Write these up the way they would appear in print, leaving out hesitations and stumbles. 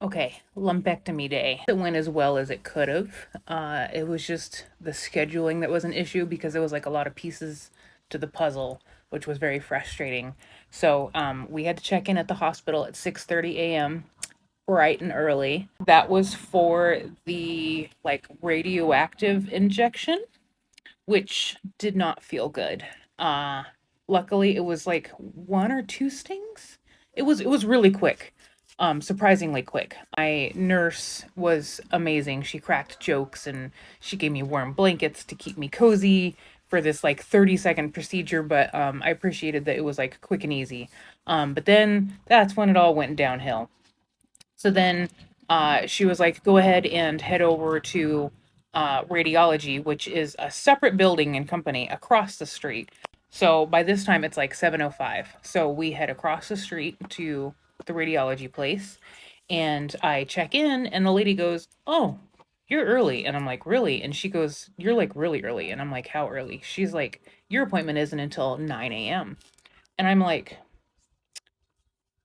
Okay, lumpectomy day. It went as well as it could have. It was just the scheduling that was an issue because there was like a lot of pieces to the puzzle, which was very frustrating. So we had to check in at the hospital at 6:30 a.m. bright and early. That was for the like radioactive injection, which did not feel good. Uh Luckily it was like one or two stings. It was really quick. Surprisingly quick. My nurse was amazing. She cracked jokes and she gave me warm blankets to keep me cozy for this like 30-second procedure, but I appreciated that it was like quick and easy. But then that's when it all went downhill. So then she was like, go ahead and head over to radiology, which is a separate building and company across the street. So by this time, it's like 7:05. So we head across the street to the radiology place, and I check in, and the lady goes, "Oh, you're early." And I'm like, "Really?" And she goes, "You're like really early." And I'm like, "How early?" She's like, "Your appointment isn't until 9 a.m." And I'm like,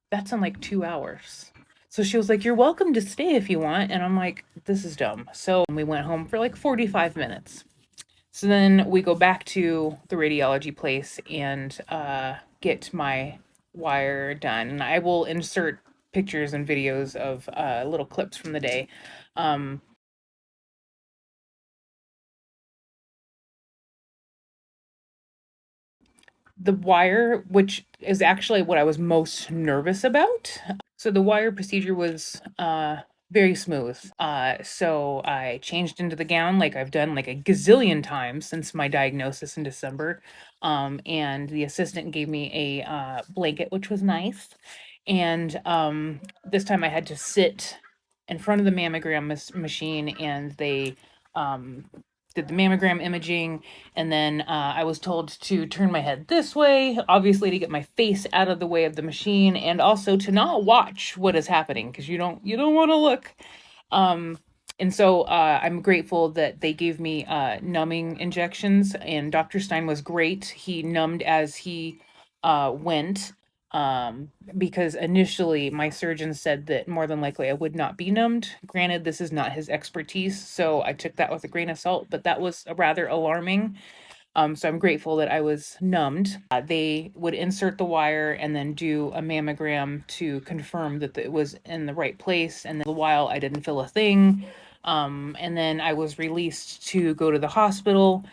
that's in like 2 hours. So she was like, "You're welcome to stay if you want." And I'm like, this is dumb. So we went home for like 45 minutes. So then we go back to the radiology place and get my wire done. And I will insert pictures and videos of little clips from the day. Um, the wire, which is actually what I was most nervous about. So the wire procedure was very smooth. So I changed into the gown like I've done like a gazillion times since my diagnosis in December. And the assistant gave me a blanket, which was nice. And this time I had to sit in front of the mammogram machine, and they um, did the mammogram imaging. And then I was told to turn my head this way, obviously to get my face out of the way of the machine, and also to not watch what is happening because you don't want to look. Um, and so I'm grateful that they gave me numbing injections, and Dr. Stein was great. He numbed as he went. Because initially my surgeon said that more than likely I would not be numbed. Granted, this is not his expertise, so I took that with a grain of salt, but that was rather alarming. So I'm grateful that I was numbed. They would insert the wire and then do a mammogram to confirm that it was in the right place. And then a while I didn't feel a thing. And then I was released to go to the hospital.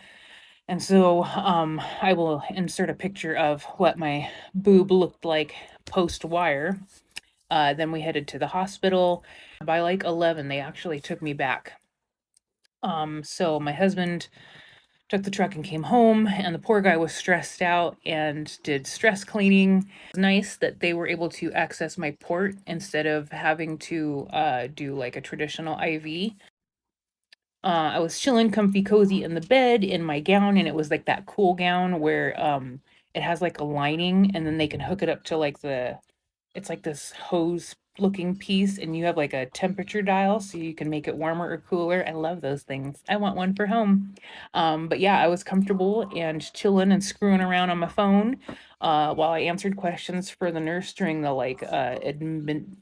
And so I will insert a picture of what my boob looked like post wire. Then we headed to the hospital. By like 11, they actually took me back. So my husband took the truck and came home, and the poor guy was stressed out and did stress cleaning. It was nice that they were able to access my port instead of having to do like a traditional IV. I was chilling comfy cozy in the bed in my gown, and it was like that cool gown where it has like a lining, and then they can hook it up to like the it's like this hose looking piece, and you have like a temperature dial so you can make it warmer or cooler. I love those things. I want one for home. But yeah, I was comfortable and chilling and screwing around on my phone while I answered questions for the nurse during the like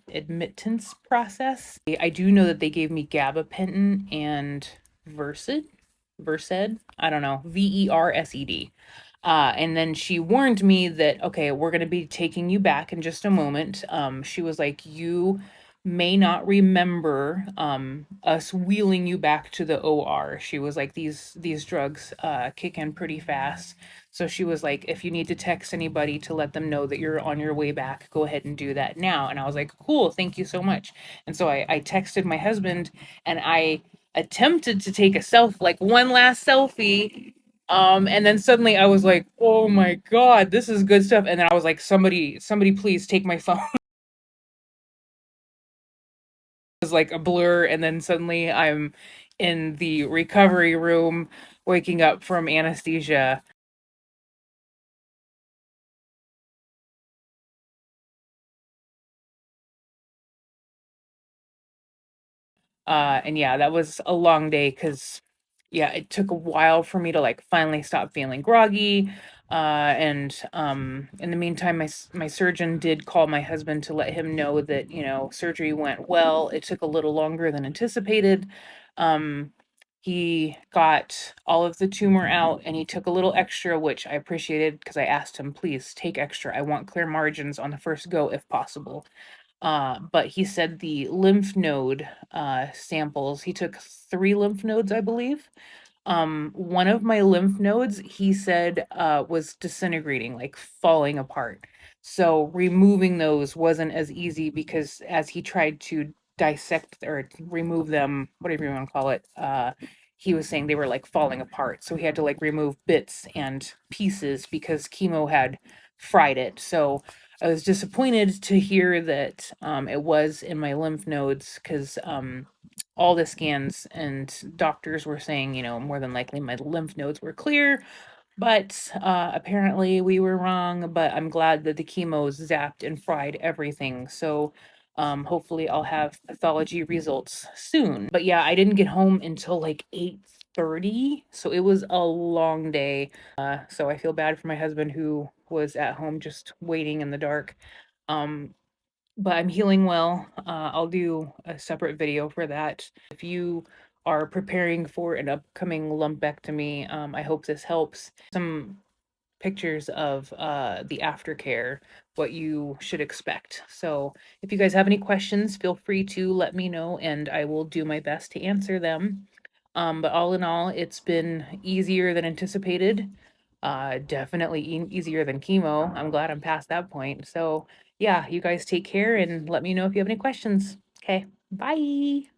admittance process. I do know that they gave me gabapentin and Versed, Versed, I don't know, VERSED. And then she warned me that, okay, we're going to be taking you back in just a moment. She was like, you may not remember us wheeling you back to the OR. She was like, these drugs kick in pretty fast. So she was like, if you need to text anybody to let them know that you're on your way back, go ahead and do that now. And I was like, cool, thank you so much. And so I texted my husband, and I attempted to take a like one last selfie, and then suddenly I was like, "Oh my god, this is good stuff." And then I was like, somebody please take my phone." It was like a blur, and then suddenly I'm in the recovery room waking up from anesthesia. And yeah, that was a long day cuz yeah, it took a while for me to like finally stop feeling groggy. And in the meantime, my surgeon did call my husband to let him know that, surgery went well. It took a little longer than anticipated. Um, he got all of the tumor out and he took a little extra, which I appreciated because I asked him, please take extra. I want clear margins on the first go if possible. But he said the lymph node samples, he took 3 lymph nodes, I believe. One of my lymph nodes, he said, was disintegrating, like falling apart. So removing those wasn't as easy because as he tried to dissect or remove them, whatever you want to call it, he was saying they were like falling apart. So he had to like remove bits and pieces because chemo had fried it. So I was disappointed to hear that it was in my lymph nodes because all the scans and doctors were saying, more than likely my lymph nodes were clear, but apparently we were wrong. But I'm glad that the chemo zapped and fried everything. So hopefully I'll have pathology results soon. But yeah, I didn't get home until like 8:30, so it was a long day. So I feel bad for my husband who was at home just waiting in the dark. Um, but I'm healing well. I'll do a separate video for that. If you are preparing for an upcoming lumpectomy, I hope this helps. Some pictures of the aftercare, what you should expect. So if you guys have any questions, feel free to let me know and I will do my best to answer them. But all in all, it's been easier than anticipated. Definitely easier than chemo. I'm glad I'm past that point. So yeah, you guys take care and let me know if you have any questions. Okay, bye.